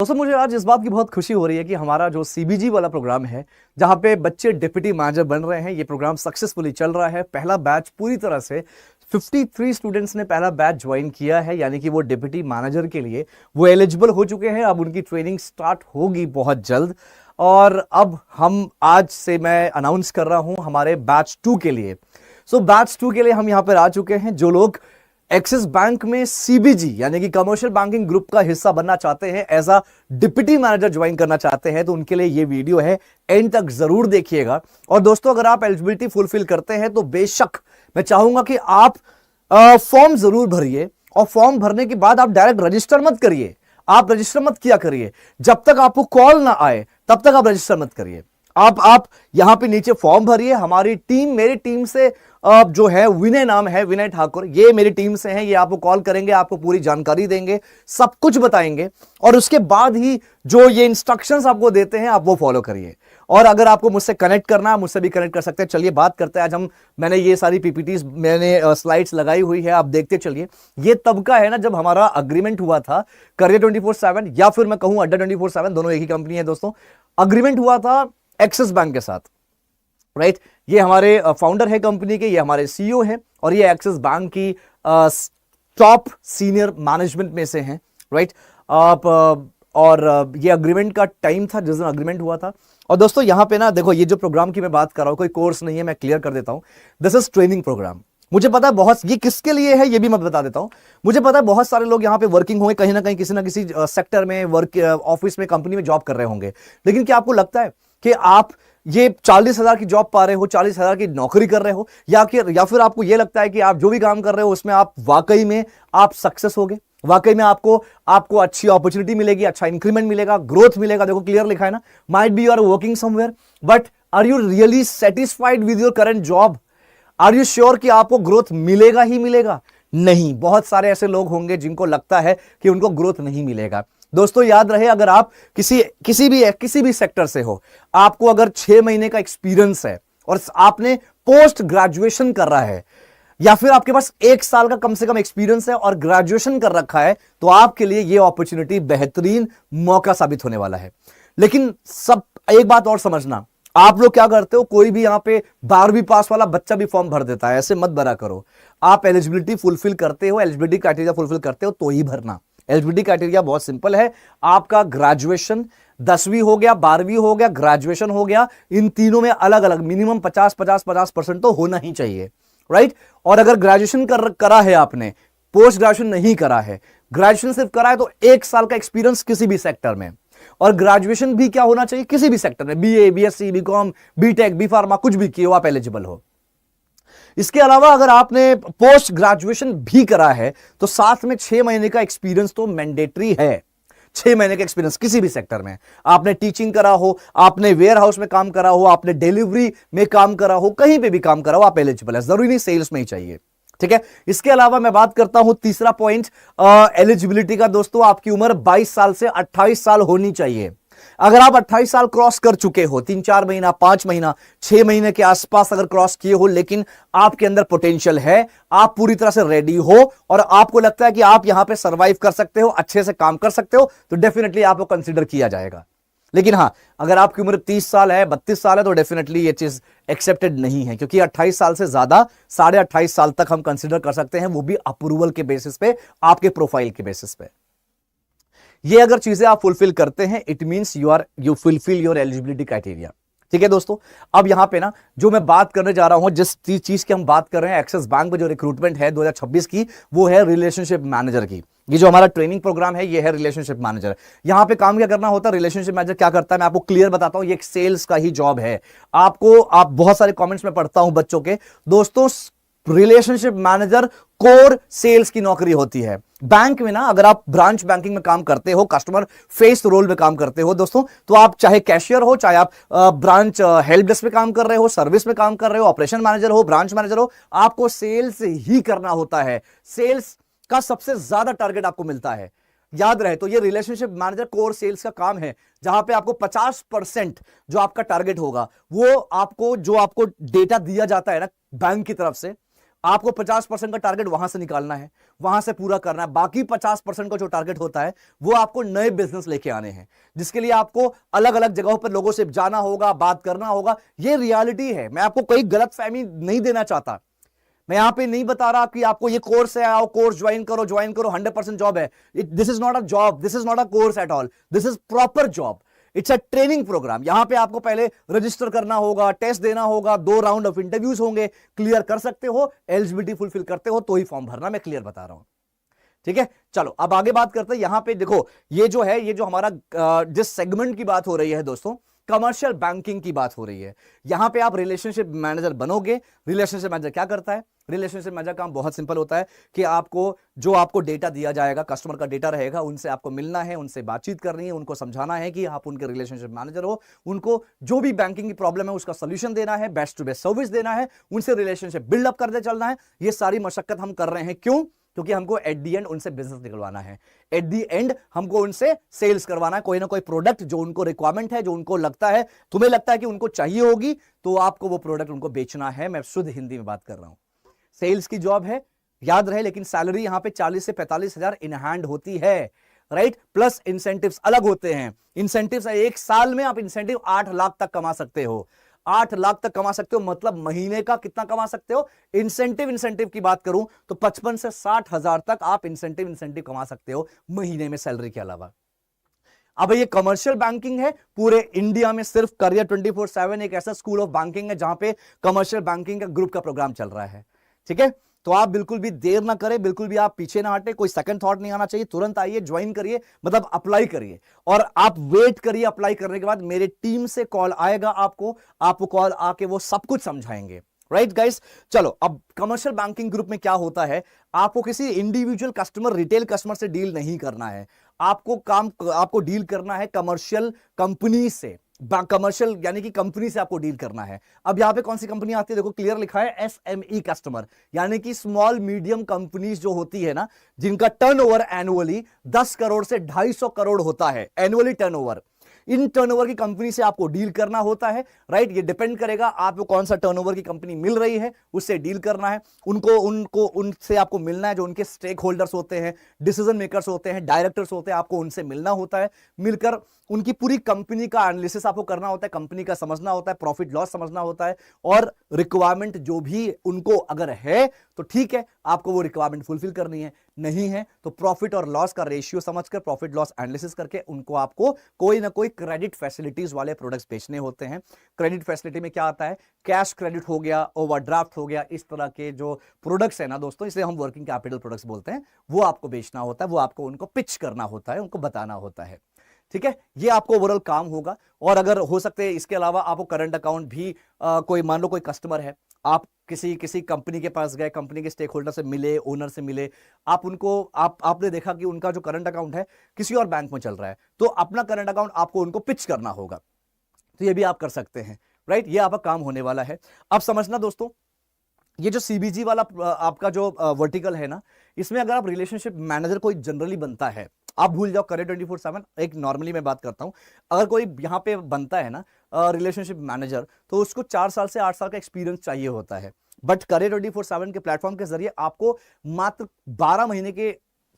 दोस्तों मुझे आज इस बात की बहुत खुशी हो रही है कि हमारा जो सीबीजी वाला प्रोग्राम है जहां पे बच्चे डिप्टी मैनेजर बन रहे हैं, ये प्रोग्राम सक्सेसफुली चल रहा है। पहला बैच पूरी तरह से 53 स्टूडेंट्स ने पहला बैच ज्वाइन किया है, यानी कि वो डिप्टी मैनेजर के लिए वो एलिजिबल हो चुके हैं। अब उनकी ट्रेनिंग स्टार्ट होगी बहुत जल्द और अब हम आज से मैं अनाउंस कर रहा हूं हमारे बैच 2 के लिए। बैच 2 के लिए हम यहां पर आ चुके हैं। जो लोग एक्सिस बैंक में सीबीजी यानी कि कमर्शियल बैंकिंग ग्रुप का हिस्सा बनना चाहते हैं, as a deputy manager join करना चाहते हैं, तो उनके लिए ये वीडियो है, एंड तक जरूर देखिएगा। और दोस्तों अगर आप एलिजिबिलिटी फुलफिल करते हैं तो बेशक मैं चाहूंगा कि आप फॉर्म जरूर भरिए, और फॉर्म भरने के बाद आप डायरेक्ट रजिस्टर मत करिए। आप रजिस्टर मत किया करिए जब तक आपको कॉल ना आए, तब तक आप रजिस्टर मत करिए। आप यहां पे नीचे फॉर्म भरिए। हमारी टीम, मेरी टीम से जो है विनय नाम है, विनय ठाकुर, ये मेरी टीम से हैं। ये आपको कॉल करेंगे, आपको पूरी जानकारी देंगे, सब कुछ बताएंगे, और उसके बाद ही जो ये इंस्ट्रक्शंस आपको देते हैं आप वो फॉलो करिए। और अगर आपको मुझसे कनेक्ट करना है, मुझसे भी कनेक्ट कर सकते हैं। चलिए बात करते हैं। आज मैंने ये सारी पीपीटीज, मैंने स्लाइड्स लगाई हुई है, आप देखते चलिए। ये तब का है ना जब हमारा अग्रीमेंट हुआ था करियर 24/7, या फिर मैं कहूं अड्डा 24/7, दोनों एक ही कंपनी है दोस्तों। अग्रीमेंट हुआ था एक्सिस बैंक के साथ, राइट। ये हमारे फाउंडर है कंपनी के, ये हमारे सीईओ हैं, और ये एक्सिस बैंक की टॉप सीनियर मैनेजमेंट में से हैं, राइट। और ये अग्रीमेंट का टाइम था जिस दिन अग्रीमेंट हुआ था। और दोस्तों यहां पे ना देखो, ये जो प्रोग्राम की मैं बात कर रहा हूं कोई कोर्स नहीं है, मैं क्लियर कर देता हूं। This is training programme. मुझे पता है बहुत, ये किसके लिए है ये भी मैं बता देता हूं। मुझे पता है बहुत सारे लोग यहां पे वर्किंग होंगे, कहीं ना कहीं किसी ना किसी सेक्टर में, वर्क ऑफिस में, कंपनी में जॉब कर रहे होंगे। लेकिन क्या आपको लगता है कि आप ये 40,000 की जॉब पा रहे हो, 40,000 की नौकरी कर रहे हो, या फिर आपको ये लगता है कि आप जो भी काम कर रहे हो उसमें आप वाकई में आप सक्सेस होगे, वाकई में आपको अच्छी अपॉर्चुनिटी मिलेगी, अच्छा इंक्रीमेंट मिलेगा, ग्रोथ मिलेगा। देखो क्लियर लिखा है ना, might be you are working somewhere, but are you really satisfied with your current job? Are you sure कि आपको ग्रोथ मिलेगा ही मिलेगा? नहीं, बहुत सारे ऐसे लोग होंगे जिनको लगता है कि उनको ग्रोथ नहीं मिलेगा। दोस्तों याद रहे, अगर आप किसी भी सेक्टर से हो, आपको अगर 6 महीने का एक्सपीरियंस है और आपने पोस्ट ग्रेजुएशन कर रहा है, या फिर आपके पास 1 साल का कम से कम एक्सपीरियंस है और ग्रेजुएशन कर रखा है, तो आपके लिए यह अपॉर्चुनिटी बेहतरीन मौका साबित होने वाला है। लेकिन सब एक बात और समझना, आप लोग क्या करते हो, कोई भी यहां पे 12वीं पास वाला बच्चा भी फॉर्म भर देता है, ऐसे मत भरा करो। आप एलिजिबिलिटी फुलफिल करते हो, एलिजिबिलिटी क्राइटेरिया फुलफिल करते हो तो ही भरना। एलिजिबिलिटी क्राइटेरिया बहुत सिंपल है, आपका ग्रेजुएशन 10वीं हो गया, 12वीं हो गया, ग्रेजुएशन हो गया, इन तीनों में अलग अलग मिनिमम 50% तो होना ही चाहिए, राइट। और अगर ग्रेजुएशन करा है आपने, पोस्ट ग्रेजुएशन नहीं करा है, ग्रेजुएशन सिर्फ करा है, तो 1 साल का एक्सपीरियंस किसी भी सेक्टर में, और ग्रेजुएशन भी क्या होना चाहिए किसी भी सेक्टर में, BA, BSc, BCom, BTech, B pharma, कुछ भी किए हो आप एलिजिबल हो। इसके अलावा अगर आपने पोस्ट ग्रेजुएशन भी करा है तो साथ में 6 महीने का एक्सपीरियंस तो मैंडेटरी है। 6 महीने का एक्सपीरियंस किसी भी सेक्टर में, आपने टीचिंग करा हो, आपने वेयर हाउस में काम करा हो, आपने डिलीवरी में काम करा हो, कहीं पे भी काम करा हो, आप एलिजिबल है। जरूरी नहीं सेल्स में ही चाहिए, ठीक है। इसके अलावा मैं बात करता हूं तीसरा पॉइंट एलिजिबिलिटी का। दोस्तों आपकी उम्र 22 साल से 28 साल होनी चाहिए। अगर आप 28 साल क्रॉस कर चुके हो, 3-4 महीना, 5 महीना, 6 महीने के आसपास अगर क्रॉस किए हो, लेकिन आपके अंदर पोटेंशियल है, आप पूरी तरह से रेडी हो और आपको लगता है कि आप यहां पे सरवाइव कर सकते हो, अच्छे से काम कर सकते हो, तो डेफिनेटली आपको कंसीडर किया जाएगा। लेकिन हां, अगर आपकी उम्र 30 साल है, 32 साल है, तो डेफिनेटली ये चीज एक्सेप्टेड नहीं है, क्योंकि 28 साल से ज्यादा 28.5 साल तक हम कंसीडर कर सकते हैं, वो भी अप्रूवल के बेसिस पे, आपके प्रोफाइल के बेसिस पे। ये अगर चीजें आप फुलफिल करते हैं, it means you fulfil your eligibility criteria, ठीक है दोस्तों। अब यहां पे ना जो मैं बात करने जा रहा हूं, जिस चीज की हम बात कर रहे हैं, एक्सिस बैंक में जो रिक्रूटमेंट है 2026 की, वो है रिलेशनशिप मैनेजर की। ये जो हमारा ट्रेनिंग प्रोग्राम है, ये है रिलेशनशिप मैनेजर। यहां पे काम क्या करना होता है, रिलेशनशिप मैनेजर क्या करता है, मैं आपको क्लियर बताता हूं। ये एक सेल्स का ही जॉब है। आप बहुत सारे कमेंट्स में पढ़ता हूं बच्चों के, दोस्तों रिलेशनशिप मैनेजर कोर सेल्स की नौकरी होती है। बैंक में ना, अगर आप ब्रांच बैंकिंग में काम करते हो, कस्टमर फेस रोल में काम करते हो दोस्तों, तो आप चाहे कैशियर हो, चाहे आप ब्रांच हेल्प डेस्क में काम कर रहे हो, सर्विस में काम कर रहे हो, ऑपरेशन मैनेजर हो, ब्रांच मैनेजर हो, आपको सेल्स ही करना होता है। सेल्स का सबसे ज्यादा टारगेट आपको मिलता है। याद रहे, तो ये रिलेशनशिप मैनेजर कोर सेल्स का काम है, जहां पे आपको 50% जो आपका टारगेट होगा, वो आपको जो आपको डेटा दिया जाता है ना बैंक की तरफ से, आपको 50% का टारगेट वहां से निकालना है, वहां से पूरा करना है। बाकी 50% का जो टारगेट होता है वो आपको नए बिजनेस लेके आने हैं, जिसके लिए आपको अलग अलग जगहों पर लोगों से जाना होगा, बात करना होगा। ये रियलिटी है, मैं आपको कोई गलत फहमी नहीं देना चाहता। मैं यहां पे नहीं बता रहा कि आपको ये कोर्स है, आओ कोर्स ज्वाइन करो 100% जॉब है। This is not a job, this is not a course at all, this is proper job. It's a training programme. यहां पे आपको पहले रजिस्टर करना होगा, टेस्ट देना होगा, 2 राउंड ऑफ इंटरव्यूज होंगे, क्लियर कर सकते हो, एलिजिबिलिटी फुलफिल करते हो तो ही फॉर्म भरना, मैं क्लियर बता रहा हूं। ठीक है, चलो अब आगे बात करते हैं। यहां पे देखो, ये जो है, ये जो हमारा जिस सेगमेंट की बात हो रही है दोस्तों, कमर्शियल बैंकिंग की बात हो रही है। यहां पे आप रिलेशनशिप मैनेजर बनोगे। रिलेशनशिप मैनेजर क्या करता है? रिलेशनशिप मैनेजर काम बहुत सिंपल होता है कि आपको डेटा दिया जाएगा, कस्टमर का डेटा रहेगा, उनसे आपको मिलना है, उनसे बातचीत करनी है, उनको समझाना है कि आप उनके रिलेशनशिप मैनेजर हो, उनको जो भी बैंकिंग की प्रॉब्लम है उसका सोल्यूशन देना है, बेस्ट टू बेस्ट सर्विस देना है, उनसे रिलेशनशिप बिल्डअप करते चलना है। ये सारी मशक्कत हम कर रहे हैं, क्यों? क्योंकि हमको एट दी एंड उनसे बिजनेस निकलवाना है, एट दी एंड हमको उनसे सेल्स करवाना है। कोई ना कोई प्रोडक्ट जो उनको रिक्वायरमेंट है, जो उनको लगता है, तुम्हें लगता है कि उनको चाहिए होगी, तो आपको वो प्रोडक्ट उनको बेचना है। मैं शुद्ध हिंदी में बात कर रहा हूं, सेल्स की जॉब है, याद रहे। लेकिन सैलरी यहां पे 40 से 45 हजार इन हैंड होती है, राइट? प्लस इंसेंटिव्स अलग होते हैं। इंसेंटिव्स, एक साल में आप इंसेंटिव 8 लाख तक कमा सकते हो। 8 लाख तक कमा सकते हो, मतलब महीने का कितना कमा सकते हो? इंसेंटिव की बात करूं तो 55 से 60 हजार तक आप इंसेंटिव कमा सकते हो महीने में, सैलरी के अलावा। अब ये कमर्शियल बैंकिंग है, पूरे इंडिया में सिर्फ करियर 24/7 एक ऐसा स्कूल ऑफ बैंकिंग है जहां पे कमर्शियल बैंकिंग का ग्रुप का प्रोग्राम चल रहा है। ठीक है, तो आप बिल्कुल भी देर ना करें, बिल्कुल भी आप पीछे ना हटे, कोई सेकंड थॉट नहीं आना चाहिए, तुरंत आइए, ज्वाइन करिए, मतलब अप्लाई करिए। और आप वेट करिए, अप्लाई करने के बाद मेरे टीम से कॉल आएगा आपको कॉल आके वो सब कुछ समझाएंगे, राइट गाइस? चलो, अब कमर्शियल बैंकिंग ग्रुप में क्या होता है, आपको किसी इंडिविजुअल कस्टमर, रिटेल कस्टमर से डील नहीं करना है। आपको डील करना है कमर्शियल कंपनी से, कमर्शियल यानी कि कंपनी से आपको डील करना है। अब यहां पे कौन सी कंपनी आती है? देखो क्लियर लिखा है, एसएमई कस्टमर, यानी कि स्मॉल मीडियम कंपनीज जो होती है ना, जिनका टर्नओवर एनुअली 10 करोड़ से 250 करोड़ होता है, एनुअली टर्नओवर। इन टर्नओवर की कंपनी से आपको डील करना होता है, राइट? ये डिपेंड करेगा आपको कौन सा टर्नओवर की कंपनी मिल रही है, उससे डील करना है। उनसे आपको मिलना है, जो उनके स्टेक होल्डर्स होते हैं, डिसीजन मेकर्स होते हैं, डायरेक्टर्स होते हैं, आपको उनसे मिलना होता है। मिलकर उनकी पूरी कंपनी का एनालिसिस आपको करना होता है, कंपनी का समझना होता है, प्रॉफिट लॉस समझना होता है, और रिक्वायरमेंट जो भी उनको अगर है तो ठीक है, आपको वो रिक्वायरमेंट फुलफिल करनी है। नहीं है तो प्रॉफिट और लॉस का रेशियो समझकर, प्रॉफिट लॉस एनालिसिस करके उनको आपको कोई ना कोई क्रेडिट फैसिलिटीज वाले प्रोडक्ट्स बेचने होते हैं। क्रेडिट फैसिलिटी में क्या आता है? कैश क्रेडिट हो गया, ओवरड्राफ्ट हो गया, इस तरह के जो प्रोडक्ट्स है ना दोस्तों, इसे हम वर्किंग कैपिटल प्रोडक्ट्स बोलते हैं, वो आपको बेचना होता है, वो आपको उनको पिच करना होता है, उनको बताना होता है। ठीक है, ये आपको ओवरऑल काम होगा। और अगर हो सकते हैं इसके अलावा आपको करंट अकाउंट भी, कोई मान लो कोई कस्टमर है, आप किसी कंपनी के पास गए, कंपनी के स्टेक होल्डर से मिले, ओनर से मिले, आपने देखा कि उनका जो करंट अकाउंट है किसी और बैंक में चल रहा है, तो अपना करंट अकाउंट आपको उनको पिच करना होगा, तो ये भी आप कर सकते हैं, राइट? ये आपका काम होने वाला है। अब समझना दोस्तों, ये जो सीबीजी वाला आपका जो वर्टिकल है ना, इसमें अगर आप रिलेशनशिप मैनेजर कोई जनरली बनता है, आप भूल जाओ करियर 24/7, एक नॉर्मली मैं बात करता हूं, अगर कोई यहां पे बनता है ना रिलेशनशिप मैनेजर, तो उसको 4 साल से 8 साल का एक्सपीरियंस चाहिए होता है। बट करियर 24/7 के प्लेटफॉर्म के जरिए आपको मात्र 12 महीने के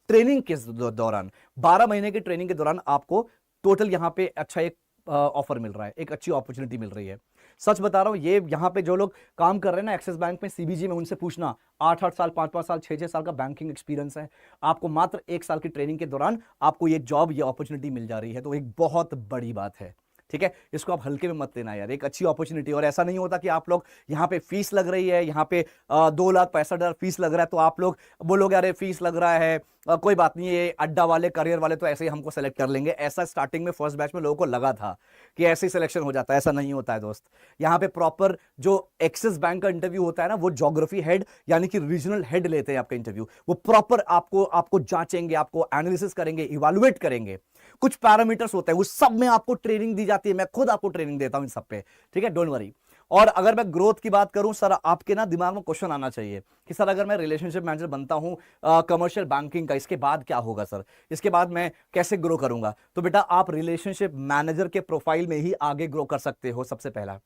ट्रेनिंग के दौरान 12 महीने के ट्रेनिंग के दौरान आपको टोटल यहां पे अच्छा एक ऑफर मिल रहा है, एक अच्छी अपॉर्चुनिटी मिल रही है। सच बता रहा हूं, ये यहां पे जो लोग काम कर रहे हैं ना एक्सिस बैंक में, सीबीजी में, उनसे पूछना, 8-8 साल, 5-5 साल, 6-6 साल का बैंकिंग एक्सपीरियंस है, आपको मात्र 1 साल की ट्रेनिंग के दौरान आपको ये जॉब, ये अपॉर्चुनिटी मिल जा रही है, तो एक बहुत बड़ी बात है। ठीक है, इसको आप हल्के में मत लेना यार, एक अच्छी अपॉर्चुनिटी। और ऐसा नहीं होता कि आप लोग यहाँ पे फीस लग रही है, यहाँ पे 2,65,000 फीस लग रहा है, तो आप लोग बोलोगे अरे फीस लग रहा है, कोई बात नहीं, ये अड्डा वाले, करियर वाले तो ऐसे ही हमको सेलेक्ट कर लेंगे। ऐसा स्टार्टिंग में फर्स्ट बैच में लोगों को लगा था कि ऐसे ही सिलेक्शन हो जाता है, ऐसा नहीं होता है दोस्त। यहाँ पे प्रॉपर जो एक्सिस बैंक का इंटरव्यू होता है ना, वो ज्योग्राफी हेड यानी कि रीजनल हेड लेते हैं आपका इंटरव्यू। वो प्रॉपर आपको जांचेंगे, आपको एनालिसिस करेंगे, इवैल्यूएट करेंगे। कुछ पैरामीटर्स होते हैं, उस सब में आपको ट्रेनिंग दी जाती है, मैं खुद आपको ट्रेनिंग देता हूं इन सब पे, ठीक है, डोंट वरी। और अगर मैं ग्रोथ की बात करूं सर, आपके ना दिमाग में क्वेश्चन आना चाहिए कि सर अगर मैं रिलेशनशिप मैनेजर बनता हूं कमर्शियल बैंकिंग का, इसके बाद क्या होगा सर, इसके बाद मैं कैसे ग्रो करूंगा? तो बेटा आप रिलेशनशिप मैनेजर के प्रोफाइल में ही आगे ग्रो कर सकते हो। सबसे पहला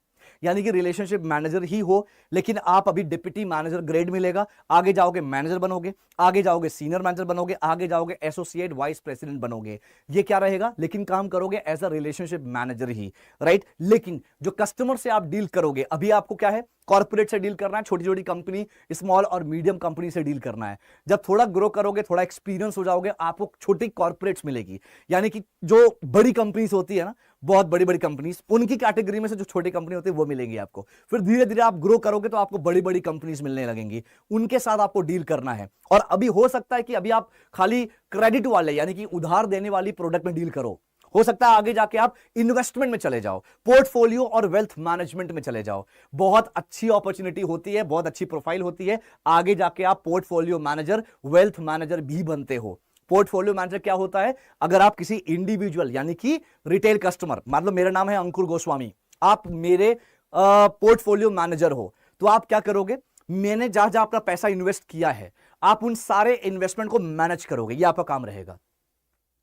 यानी कि रिलेशनशिप मैनेजर ही हो, लेकिन आप अभी डिप्टी मैनेजर ग्रेड मिलेगा, आगे जाओगे मैनेजर बनोगे, आगे जाओगे सीनियर मैनेजर बनोगे, आगे जाओगे एसोसिएट वाइस प्रेसिडेंट बनोगे। ये क्या रहेगा, लेकिन काम करोगे एज अ रिलेशनशिप मैनेजर ही, राइट। लेकिन जो कस्टमर से आप डील करोगे, अभी आपको क्या है, कॉर्पोरेट से डील करना है, छोटी छोटी कंपनी, स्मॉल और मीडियम कंपनी से डील करना है। जब थोड़ा ग्रो करोगे, थोड़ा एक्सपीरियंस हो जाओगे, आपको छोटी कॉर्पोरेट्स मिलेगी, यानी कि जो बड़ी कंपनीज होती है ना, बहुत बड़ी बड़ी कंपनीज, उनकी कैटेगरी में से जो छोटी कंपनी होती है वो मिलेंगी आपको। फिर धीरे धीरे आप ग्रो करोगे तो आपको बड़ी बड़ी कंपनीज मिलने लगेंगी, उनके साथ आपको डील करना है। और अभी हो सकता है कि अभी आप खाली क्रेडिट वाले, यानी कि उधार देने वाली प्रोडक्ट में डील करो, हो सकता है आगे जाके आप इन्वेस्टमेंट में चले जाओ, पोर्टफोलियो और वेल्थ मैनेजमेंट में चले जाओ। बहुत अच्छी अपॉर्चुनिटी होती है, बहुत अच्छी प्रोफाइल होती है, आगे जाके आप पोर्टफोलियो मैनेजर, वेल्थ मैनेजर भी बनते हो। पोर्टफोलियो मैनेजर क्या होता है, अगर आप किसी इंडिविजुअल यानी कि रिटेल कस्टमर, मान लो मेरा नाम है अंकुर गोस्वामी, आप मेरे पोर्टफोलियो मैनेजर हो, तो आप क्या करोगे, मैंने जहां जहां अपना पैसा इन्वेस्ट किया है, आप उन सारे इन्वेस्टमेंट को मैनेज करोगे, ये आपका काम रहेगा,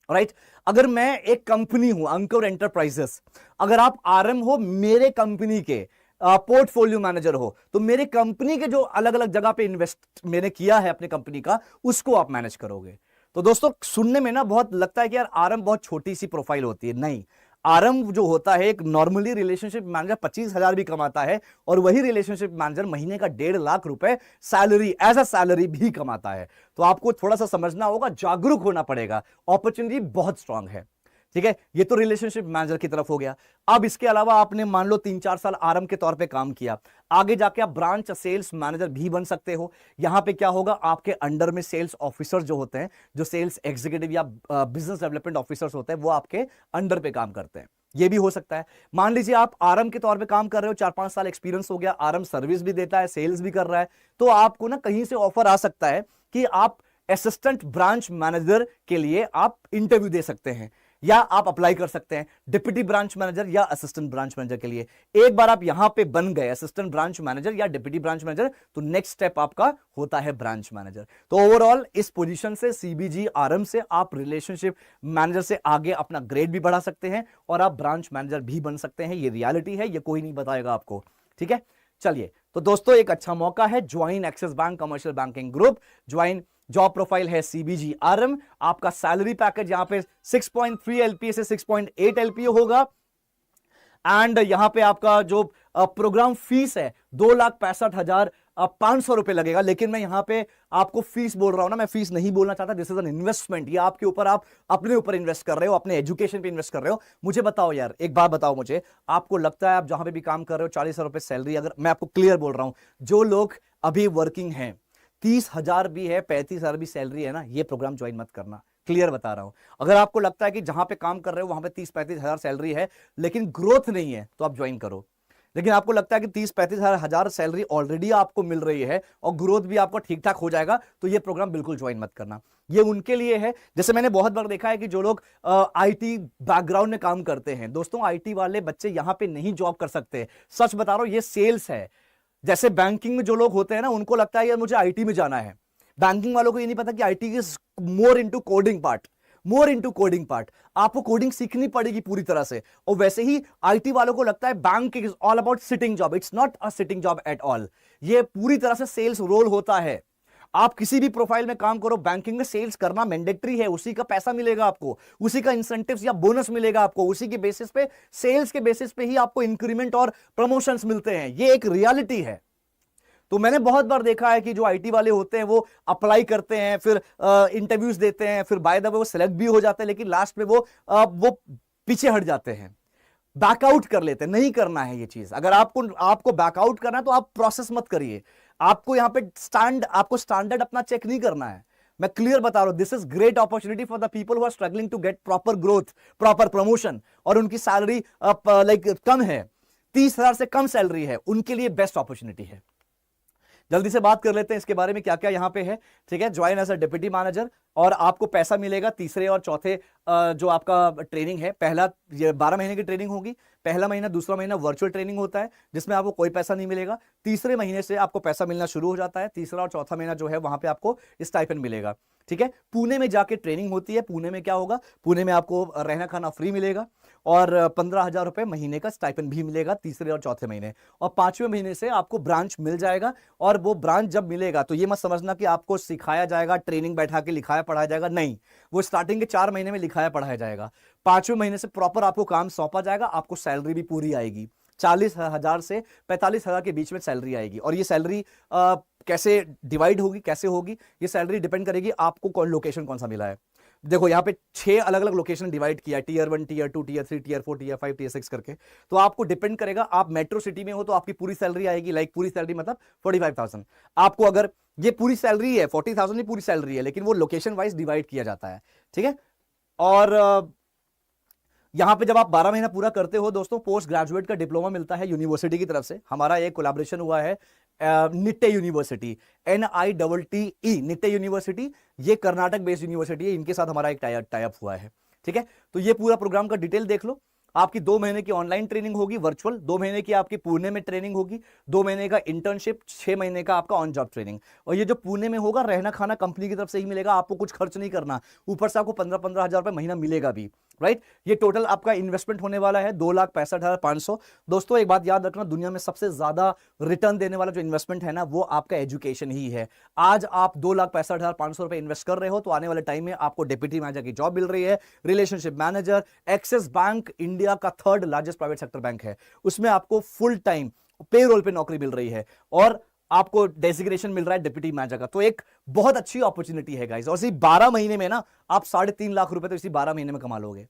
राइट। अगर मैं एक कंपनी हूं अंकुर एंटरप्राइजेस, अगर आप आरएम हो, मेरे कंपनी के पोर्टफोलियो मैनेजर हो, तो मेरे कंपनी के जो अलग अलग जगह पे इन्वेस्ट मैंने किया है अपनी कंपनी का, उसको आप मैनेज करोगे। तो दोस्तों सुनने में ना बहुत लगता है कि यार आरएम बहुत छोटी सी प्रोफाइल होती है, नहीं। आरएम जो होता है, एक नॉर्मली रिलेशनशिप मैनेजर 25,000 भी कमाता है, और वही रिलेशनशिप मैनेजर महीने का 1.5 लाख रुपए सैलरी, एज अ सैलरी भी कमाता है। तो आपको थोड़ा सा समझना होगा, जागरूक होना पड़ेगा, अपॉर्चुनिटी बहुत स्ट्रांग है, ठीक है। ये तो रिलेशनशिप मैनेजर की तरफ हो गया। अब इसके अलावा आपने मान लो 3-4 साल आरएम के तौर पे काम किया, आगे जाके आप ब्रांच सेल्स मैनेजर भी बन सकते हो। यहां पे क्या होगा, आपके अंडर में सेल्स ऑफिसर जो होते हैं, जो सेल्स एग्जीक्यूटिव या बिजनेस डेवलपमेंट ऑफिसर्स होते हैं, वो आपके अंडर पे काम करते हैं। ये भी हो सकता है। मान लीजिए आप आरएम के तौर पे काम कर रहे हो, 4-5 साल एक्सपीरियंस हो गया, आरएम सर्विस भी देता है, सेल्स भी कर रहा है, तो आपको ना कहीं से ऑफर आ सकता है कि आप असिस्टेंट ब्रांच मैनेजर के लिए आप इंटरव्यू दे सकते हैं, या आप अप्लाई कर सकते हैं डिप्टी ब्रांच मैनेजर या असिस्टेंट ब्रांच मैनेजर के लिए। एक बार आप यहां पे बन गए असिस्टेंट ब्रांच मैनेजर या डिप्टी ब्रांच मैनेजर, तो नेक्स्ट स्टेप आपका होता है ब्रांच मैनेजर। तो ओवरऑल इस पोजीशन से, सीबीजी आरएम से, आप रिलेशनशिप मैनेजर से आगे अपना ग्रेड भी बढ़ा सकते हैं, और आप ब्रांच मैनेजर भी बन सकते हैं। ये रियलिटी है, ये कोई नहीं बताएगा आपको, ठीक है। चलिए, तो दोस्तों एक अच्छा मौका है, join axis bank commercial banking group, join, job profile है सीबीजी आरएम, आपका सैलरी पैकेज यहां पे 6.3 एलपीए से 6.8 एलपीए होगा, एंड यहां पे आपका जो प्रोग्राम फीस है 2,65,500 रुपए लगेगा। लेकिन मैं यहां पे आपको फीस बोल रहा हूं ना, मैं फीस नहीं बोलना चाहता, दिस इज एन इन्वेस्टमेंट, ये आपके ऊपर, आप अपने ऊपर इन्वेस्ट कर रहे हो, अपने एजुकेशन पे इन्वेस्ट कर रहे हो। मुझे बताओ यार, एक बात बताओ मुझे, आपको लगता है आप जहां पे भी काम कर रहे हो 40,000 रुपए सैलरी, अगर मैं आपको क्लियर बोल रहा हूं, जो लोग अभी वर्किंग हैं, 30,000 भी है, 35,000 भी सैलरी है ना, ये प्रोग्राम ज्वाइन मत करना, क्लियर बता रहा हूं। अगर आपको लगता है कि जहां पे काम कर रहे हो वहां पे 30-35,000 सैलरी है, लेकिन ग्रोथ नहीं है, तो आप ज्वाइन करो। लेकिन आपको लगता है कि 30-35,000 सैलरी ऑलरेडी आपको मिल रही है और ग्रोथ भी आपको ठीक ठाक हो जाएगा, तो ये प्रोग्राम बिल्कुल ज्वाइन मत करना। ये उनके लिए है, जैसे मैंने बहुत बार देखा है कि जो लोग आईटी बैकग्राउंड में काम करते हैं, दोस्तों आईटी वाले बच्चे यहां पे नहीं जॉब कर सकते, सच बता रहा हूं, ये सेल्स है। जैसे बैंकिंग में जो लोग होते हैं ना, उनको लगता है यार मुझे आईटी में जाना है, बैंकिंग वालों को ये नहीं पता कि IT is more into coding part, more into coding part, आपको कोडिंग सीखनी पड़ेगी पूरी तरह से। और वैसे ही आईटी वालों को लगता है bank is all about sitting job, it's not a sitting job at all, ये पूरी तरह से सेल्स रोल होता है। आप किसी भी प्रोफाइल में काम करो, बैंकिंग में सेल्स करना मैंडेटरी है, उसी का पैसा मिलेगा आपको, उसी का इंसेंटिव्स या बोनस मिलेगा आपको, उसी के बेसिस पे, सेल्स के बेसिस पे ही आपको इंक्रीमेंट और प्रमोशंस मिलते हैं, ये एक रियलिटी है। तो मैंने बहुत बार देखा है कि जो आईटी वाले होते हैं वो अप्लाई करते हैं, फिर इंटरव्यूज देते हैं, फिर बाय द वे वो सिलेक्ट भी हो जाते हैं, लेकिन लास्ट में वो पीछे हट जाते हैं, बैकआउट कर लेते हैं। नहीं करना है ये चीज। अगर आपको बैकआउट करना है तो आप प्रोसेस मत करिए, आपको यहां पे आपको स्टैंडर्ड अपना चेक नहीं करना है। मैं क्लियर बता रहा हूं, this is great opportunity for the people who are struggling to get proper growth, proper promotion, और उनकी सैलरी लाइक कम है, 30,000 से कम सैलरी है, उनके लिए बेस्ट अपॉर्चुनिटी है। जल्दी से बात कर लेते हैं इसके बारे में क्या क्या यहां पे है, ठीक है। Join as a deputy manager, और आपको पैसा मिलेगा तीसरे और चौथे जो आपका ट्रेनिंग है, पहला ये 12 महीने की ट्रेनिंग होगी। पहला महीना, दूसरा महीना वर्चुअल ट्रेनिंग होता है जिसमें आपको कोई पैसा नहीं मिलेगा। तीसरे महीने से आपको पैसा मिलना शुरू हो जाता है। तीसरा और चौथा महीना जो है वहां पे आपको स्टाइपेंड मिलेगा। ठीक है, पुणे में जाके ट्रेनिंग होती है। पुणे में क्या होगा, पुणे में आपको रहना खाना फ्री मिलेगा और 15,000 रुपए महीने का स्टाइपेंड भी मिलेगा तीसरे और चौथे महीने। और 5वें महीने से आपको ब्रांच मिल जाएगा। और वो ब्रांच जब मिलेगा तो ये मत समझना कि आपको सिखाया जाएगा, ट्रेनिंग बैठा के लिखाया पढ़ाया जाएगा, नहीं। वो स्टार्टिंग के 4 महीने में लिखाया पढ़ाया जाएगा। 5वें महीने से प्रॉपर आपको काम सौंपा जाएगा। आपको सैलरी भी पूरी आएगी। 40,000 से 45,000 के बीच में सैलरी आएगी। और ये सैलरी कैसे डिवाइड होगी, कैसे होगी, ये सैलरी डिपेंड करेगी आपको कौन लोकेशन कौन सा मिला है। देखो यहाँ पे 6 अलग अलग लोकेशन डिवाइड किया है, tier 1, tier 2, tier 3, tier 4, tier 5, tier 6 करके। तो आपको डिपेंड करेगा, आप मेट्रो सिटी में हो तो आपकी पूरी सैलरी आएगी, लाइक पूरी सैलरी मतलब 45,000। आपको अगर ये पूरी सैलरी है, 40,000 ही पूरी सैलरी है, लेकिन वो लोकेशन वाइज डिवाइड किया जाता है। ठीक है, और यहां पे जब आप 12 महीना पूरा करते हो दोस्तों, पोस्ट ग्रेजुएट का डिप्लोमा मिलता है यूनिवर्सिटी की तरफ से। हमारा एक कोलैबोरेशन हुआ है Nitte university, NITTE, Nitte university. ये कर्नाटक बेस्ड यूनिवर्सिटी है, इनके साथ हमारा एक टाई अप हुआ है। ठीक है, तो ये पूरा प्रोग्राम का डिटेल देख लो। आपकी 2 महीने की ऑनलाइन ट्रेनिंग होगी वर्चुअल, 2 महीने की आपकी पुणे में ट्रेनिंग होगी, 2 महीने का इंटर्नशिप, 6 महीने का आपका ऑन जॉब ट्रेनिंग। और ये जो पुणे में होगा, रहना खाना कंपनी की तरफ से ही मिलेगा, आपको कुछ खर्च नहीं करना। ऊपर से आपको 15,000 रुपए महीना मिलेगा भी, राइट। ये टोटल आपका इन्वेस्टमेंट होने वाला है 2,65,500। दोस्तों एक बात याद रखना, दुनिया में सबसे ज्यादा रिटर्न देने वाला जो इन्वेस्टमेंट है ना, वो आपका एजुकेशन ही है। आज आप 2,65,500 रुपए इन्वेस्ट कर रहे हो तो आने वाले टाइम में आपको डिप्टी मैनेजर की जॉब मिल रही है, relationship manager. Axis bank India का 3rd largest private sector bank है, उसमें आपको फुल टाइम पेरोल पे नौकरी मिल रही है और आपको डेजिग्नेशन मिल रहा है डिप्टी मैनेजर का। तो एक बहुत अच्छी अपॉर्चुनिटी है गाइस। और सिर्फ 12 महीने में ना आप 3.5 लाख रुपए तो इसी 12 महीने में कमा लोगे।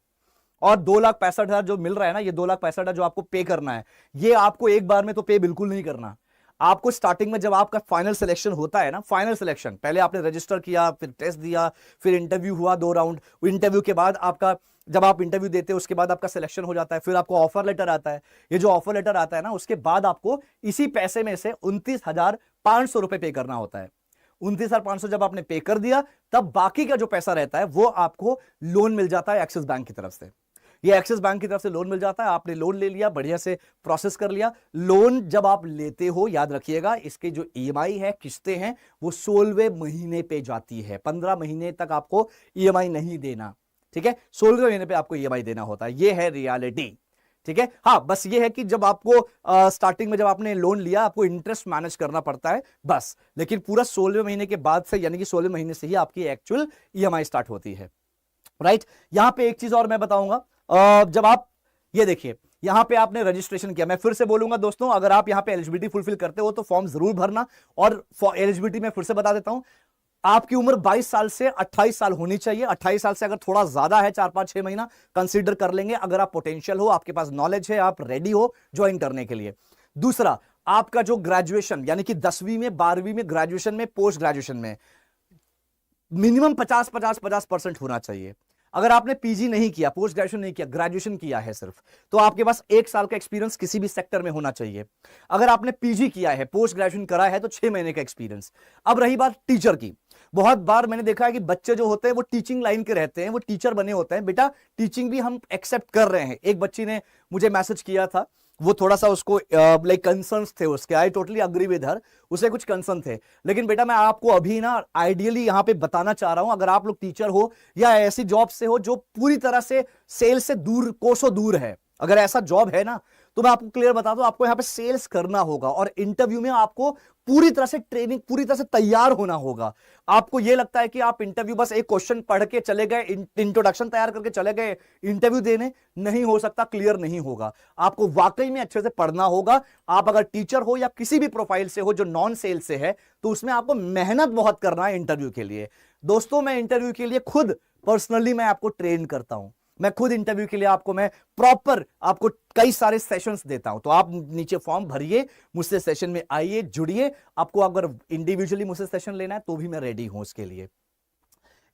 और 2,65,000 जो मिल रहा है ना, ये 2,65,000 जो आपको पे करना है, ये आपको एक बार में तो पे बिल्कुल नहीं करना। आपको स्टार्टिंग में जब आपका फाइनल सिलेक्शन होता है ना, फाइनल सिलेक्शन, पहले आपने रजिस्टर किया, फिर टेस्ट दिया, फिर इंटरव्यू हुआ 2 राउंड। इंटरव्यू के बाद आपका, जब आप इंटरव्यू देते हैं उसके बाद आपका सिलेक्शन हो जाता है, फिर आपको ऑफर लेटर आता है। ये जो ऑफर लेटर आता है ना, उसके बाद आपको इसी पैसे में से 29,500 रुपए पे करना होता है। 29,500 जब आपने पे कर दिया, तब बाकी का जो पैसा रहता है वो आपको लोन मिल जाता है एक्सिस बैंक की तरफ से। ये एक्सिस बैंक की तरफ से लोन मिल जाता है। आपने लोन ले लिया, बढ़िया से प्रोसेस कर लिया। लोन जब आप लेते हो, याद रखिएगा, इसके जो EMI है, किस्तें हैं, वो 16वें महीने पे जाती है। 15 महीने तक आपको EMI नहीं देना। ठीक है, 16वें महीने पे आपको EMI देना होता है। ये है रियलिटी। ठीक है, हाँ, बस ये है कि जब आपको स्टार्टिंग में जब आपने लोन लिया, आपको इंटरेस्ट मैनेज करना पड़ता है बस। लेकिन पूरा 16वें महीने के बाद से, यानी कि 16वें महीने से ही आपकी एक्चुअल EMI स्टार्ट होती है, राइट। यहां पे एक चीज और मैं बताऊंगा, जब आप ये देखिए, यहां पे आपने रजिस्ट्रेशन किया, मैं फिर से बोलूंगा दोस्तों, अगर आप यहां पे एलिजिबिलिटी फुलफिल करते हो तो फॉर्म जरूर भरना। और एलिजिबिलिटी में फिर से बता देता हूं, आपकी उम्र 22 साल से 28 साल होनी चाहिए। 28 साल से अगर थोड़ा ज्यादा है, 4-5-6 महीना कंसीडर कर लेंगे। अगर आप पोटेंशियल हो, आपके पास नॉलेज है, आप रेडी हो ज्वाइन करने के लिए। दूसरा, आपका जो ग्रेजुएशन, यानी कि 10वीं में, 12वीं में, ग्रेजुएशन में, पोस्ट ग्रेजुएशन में मिनिमम 50% होना चाहिए। अगर आपने पीजी नहीं किया, पोस्ट ग्रेजुएशन नहीं किया, ग्रेजुएशन किया है सिर्फ, तो आपके पास 1 साल का एक्सपीरियंस किसी भी सेक्टर में होना चाहिए। अगर आपने पीजी किया है, पोस्ट ग्रेजुएशन करा है, तो 6 महीने का एक्सपीरियंस। अब रही बात टीचर की, बहुत बार मैंने देखा है कि बच्चे जो होते हैं वो टीचिंग लाइन के रहते हैं, वो टीचर बने होते हैं। बेटा टीचिंग भी हम एक्सेप्ट कर रहे हैं। एक बच्ची ने मुझे मैसेज किया था, वो थोड़ा सा उसको लाइक कंसर्न्स थे उसके, I totally agree with her, उसे कुछ कंसर्न थे। लेकिन बेटा मैं आपको अभी ना आइडियली यहां पे बताना चाह रहा हूं, अगर आप लोग टीचर हो या ऐसी जॉब से हो जो पूरी तरह से सेल से दूर, कोसों दूर है, अगर ऐसा जॉब है ना, तो मैं आपको क्लियर बता दूं, आपको यहां पे सेल्स करना होगा और इंटरव्यू में आपको पूरी तरह से ट्रेनिंग, पूरी तरह से तैयार होना होगा। आपको यह लगता है कि आप इंटरव्यू बस एक क्वेश्चन पढ़ के चले गए, इंट्रोडक्शन तैयार करके चले गए इंटरव्यू देने, नहीं हो सकता, क्लियर नहीं होगा। आपको वाकई में अच्छे से पढ़ना होगा। आप अगर टीचर हो या किसी भी प्रोफाइल से हो जो नॉन सेल से है, तो उसमें आपको मेहनत बहुत करना है इंटरव्यू के लिए। दोस्तों मैं इंटरव्यू के लिए खुद पर्सनली मैं आपको ट्रेन करता हूं। मैं खुद इंटरव्यू के लिए आपको मैं प्रॉपर आपको कई सारे सेशंस देता हूं। तो आप नीचे फॉर्म भरिए, मुझसे सेशन में आइए, जुड़िए। आपको अगर इंडिविजुअली मुझसे सेशन लेना है तो भी मैं रेडी हूं उसके लिए।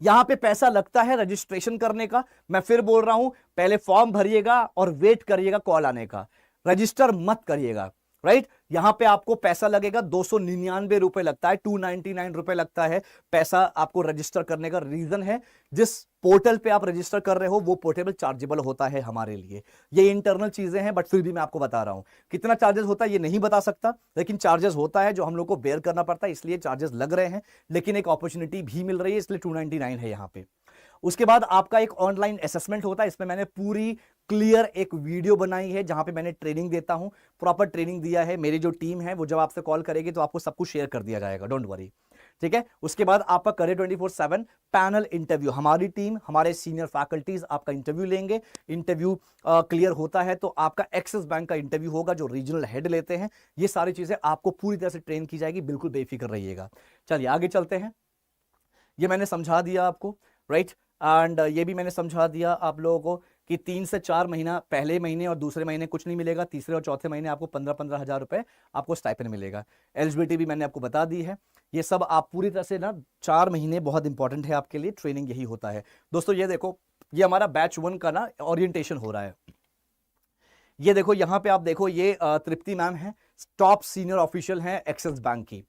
यहां पे पैसा लगता है रजिस्ट्रेशन करने का। मैं फिर बोल रहा हूं, पहले फॉर्म भरिएगा और वेट करिएगा कॉल आने का। रजिस्टर मत करिएगा, राइट। यहां पे आपको पैसा लगेगा 299 रुपए लगता है, 299 रुपए लगता है पैसा आपको रजिस्टर करने का। रीजन है जिस पोर्टल पे आप रजिस्टर कर रहे हो वो पोर्टेबल चार्जेबल होता है हमारे लिए। ये इंटरनल चीजें हैं, बट फिर भी मैं आपको बता रहा हूं। कितना चार्जेस होता है ये नहीं बता सकता, लेकिन चार्जेस होता है जो हम लोग को बेयर करना पड़ता है, इसलिए चार्जेस लग रहे हैं, लेकिन एक अपॉर्चुनिटी भी मिल रही है, इसलिए 299 है यहां पे। उसके बाद आपका एक ऑनलाइन असेसमेंट होता है, इसमें मैंने पूरी क्लियर एक वीडियो बनाई है जहां पे मैंने ट्रेनिंग देता हूं, प्रॉपर ट्रेनिंग दिया है। मेरी जो टीम है वो जब आपसे कॉल करेगी तो आपको सब कुछ शेयर कर दिया जाएगा, डोंट वरी, ठीक है। उसके बाद आपका करियर 24/7 पैनल इंटरव्यू, हमारी टीम, हमारे सीनियर फैकल्टीज आपका इंटरव्यू लेंगे। इंटरव्यू क्लियर होता है तो आपका एक्सिस बैंक का इंटरव्यू होगा जो रीजनल हेड लेते हैं। ये सारी चीजें आपको पूरी तरह से ट्रेन की जाएगी, बिल्कुल बेफिक्र रहिएगा। चलिए आगे चलते हैं। ये मैंने समझा दिया आपको, राइट, एंड ये भी मैंने समझा दिया आप लोगों को कि 3 से 4 महीना पहले महीने और दूसरे महीने कुछ नहीं मिलेगा, तीसरे और चौथे महीने आपको 15-15 हजार रुपए आपको स्टाइपेंड मिलेगा। एलिजिबिलिटी भी मैंने आपको बता दी है। ये सब आप पूरी तरह से ना 4 महीने बहुत इंपॉर्टेंट है आपके लिए, ट्रेनिंग यही होता है। दोस्तों ये देखो, ये हमारा बैच 1 का ना ओरिएंटेशन हो रहा है। ये देखो यहां पे आप देखो, ये तृप्ति मैम है, टॉप सीनियर ऑफिशियल है एक्सिस बैंक की,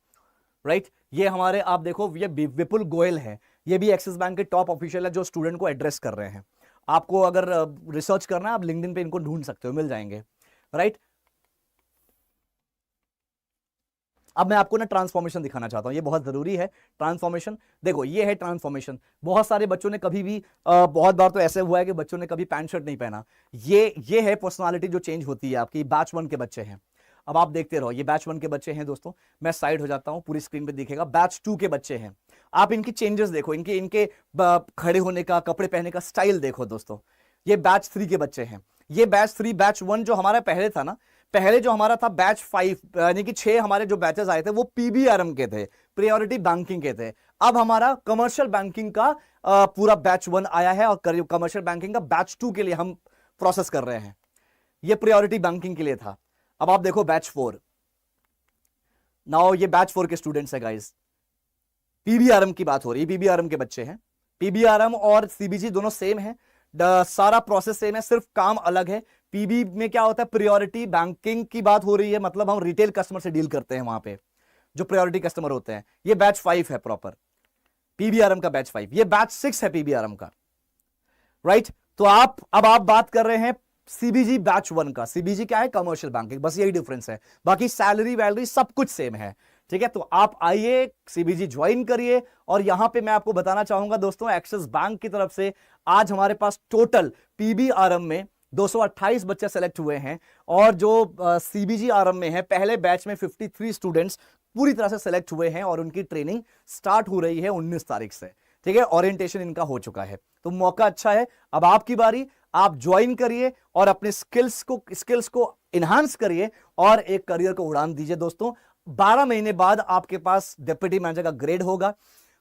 राइट। ये हमारे आप देखो, ये विपुल गोयल है, ये भी एक्सिस बैंक के टॉप ऑफिशियल है जो स्टूडेंट को एड्रेस कर रहे हैं। आपको अगर रिसर्च करना है आप लिंक्डइन पे इनको ढूंढ सकते हो, मिल जाएंगे, राइट। अब मैं आपको ना ट्रांसफॉर्मेशन दिखाना चाहता हूं, ये बहुत जरूरी है ट्रांसफॉर्मेशन। देखो ये है ट्रांसफॉर्मेशन। बहुत सारे बच्चों ने कभी भी बहुत बार तो ऐसे हुआ है कि बच्चों ने कभी पैंट शर्ट नहीं पहना। ये है पर्सनालिटी जो चेंज होती है आपकी। बैच 1 के बच्चे हैं, अब आप देखते रहो, ये बैच 1 के बच्चे हैं दोस्तों। मैं साइड हो जाता हूं, पूरी स्क्रीन पे दिखेगा। बैच 2 के बच्चे हैं, आप इनकी चेंजेस देखो, इनके खड़े होने का, कपड़े पहनने का स्टाइल देखो दोस्तों। ये बैच 3 के बच्चे हैं। ये बैच 3, बैच 1 जो हमारा पहले था ना, पहले जो हमारा था बैच 5, यानी कि 6 हमारे जो बैचेस आए थे वो पीबीआरएम के थे, प्रायोरिटी बैंकिंग के थे। अब हमारा कमर्शियल बैंकिंग का पूरा बैच 1 आया है और कमर्शियल बैंकिंग का बैच 2 के लिए हम प्रोसेस कर रहे हैं। ये प्रायोरिटी बैंकिंग के लिए था। अब आप देखो बैच 4, नाउ ये बैच 4 के स्टूडेंट्स है गाइस। पीबीआरएम की बात हो रही है, पीबीआरएम के बच्चे हैं। पीबीआरएम और सीबीजी दोनों सेम है, सारा प्रोसेस सेम है, सिर्फ काम अलग है। पीबी में क्या होता है, प्रायोरिटी बैंकिंग की बात हो रही है, मतलब हम रिटेल कस्टमर से डील करते हैं वहां पे, जो प्रायोरिटी कस्टमर होते हैं। ये बैच 5 है प्रॉपर, पीबीआरएम का बैच 5। ये बैच 6 है पीबीआरएम का, राइट। तो अब आप बात कर रहे हैं सीबीजी बैच 1 का। सीबीजी क्या है, कमर्शियल बैंकिंग, बस यही डिफरेंस है, बाकी सैलरी वैलरी सब कुछ सेम है, ठीक है। तो आप आइए, सीबीजी ज्वाइन करिए। और यहां पे मैं आपको बताना चाहूंगा दोस्तों, एक्सिस बैंक की तरफ से आज हमारे पास टोटल पीबीआरएम में 228 बच्चे सेलेक्ट हुए हैं, और जो सीबीजी आरएम में है, पहले बैच में 53 स्टूडेंट्स पूरी तरह से सेलेक्ट हुए हैं और उनकी ट्रेनिंग स्टार्ट हो रही है 19 तारीख से, ठीक है। ओरिएंटेशन इनका हो चुका है, तो मौका अच्छा है। अब आपकी बारी, आप ज्वाइन करिए और अपने स्किल्स को इनहांस करिए और एक करियर को उड़ान दीजिए दोस्तों। 12 महीने बाद आपके पास डिप्टी मैनेजर का ग्रेड होगा,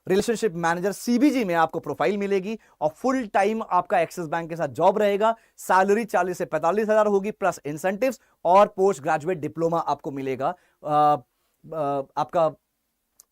रिलेशनशिप मैनेजर सीबीजी में आपको प्रोफाइल मिलेगी, और फुल टाइम आपका एक्सिस बैंक के साथ जॉब रहेगा। सैलरी 40 से 45 हजार होगी, प्लस इंसेंटिव्स, और पोस्ट ग्रेजुएट डिप्लोमा आपको मिलेगा आपका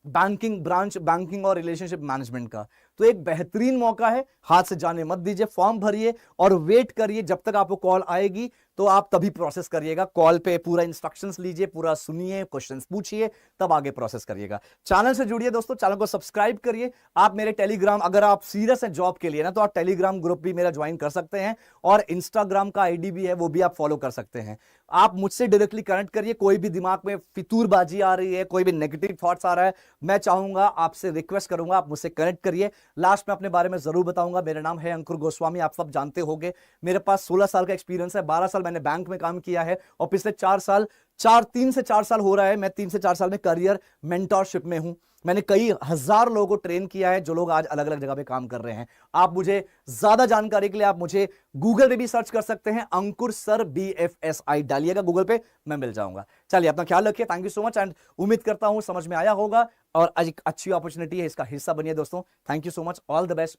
बैंकिंग ब्रांच, बैंकिंग और रिलेशनशिप मैनेजमेंट का। तो एक बेहतरीन मौका है, हाथ से जाने मत दीजिए। फॉर्म भरिए और वेट करिए जब तक आपको कॉल आएगी, तो आप तभी प्रोसेस करिएगा। कॉल पे पूरा इंस्ट्रक्शंस लीजिए, पूरा सुनिए, क्वेश्चंस पूछिए, तब आगे प्रोसेस करिएगा। चैनल से जुड़िए दोस्तों, चैनल को सब्सक्राइब करिए। आप मेरे टेलीग्राम, अगर आप सीरियस हैं जॉब के लिए ना, तो आप टेलीग्राम ग्रुप भी मेरा ज्वाइन कर सकते हैं, और इंस्टाग्राम का आईडी भी है, वो भी आप फॉलो कर सकते हैं। आप मुझसे डायरेक्टली कनेक्ट करिए। कोई भी दिमाग में फितूरबाजी आ रही है, कोई भी नेगेटिव थॉट्स आ रहा है, मैं चाहूंगा, आपसे रिक्वेस्ट करूंगा, आप मुझसे कनेक्ट करिए। लास्ट में अपने बारे में जरूर बताऊंगा। मेरा नाम है अंकुर गोस्वामी, आप सब जानते होंगे। मेरे पास 16 साल का एक्सपीरियंस है, 12 साल मैंने बैंक में काम किया है, और पिछले 3 से 4 साल हो रहा है, मैं 3 से 4 साल में करियर मेंटरशिप में हूं। मैंने कई हजार लोगों को ट्रेन किया है, जो लोग आज अलग अलग जगह पे काम कर रहे हैं। आप मुझे ज्यादा जानकारी के लिए आप मुझे गूगल पे भी सर्च कर सकते हैं, अंकुर सर BFSI डालिएगा गूगल पे, मैं मिल जाऊंगा। चलिए अपना ख्याल रखिए, thank you so much, and उम्मीद करता हूं समझ में आया होगा, और आज एक अच्छी अपॉर्चुनिटी है, इसका हिस्सा बनिए दोस्तों। Thank you so much, all the best.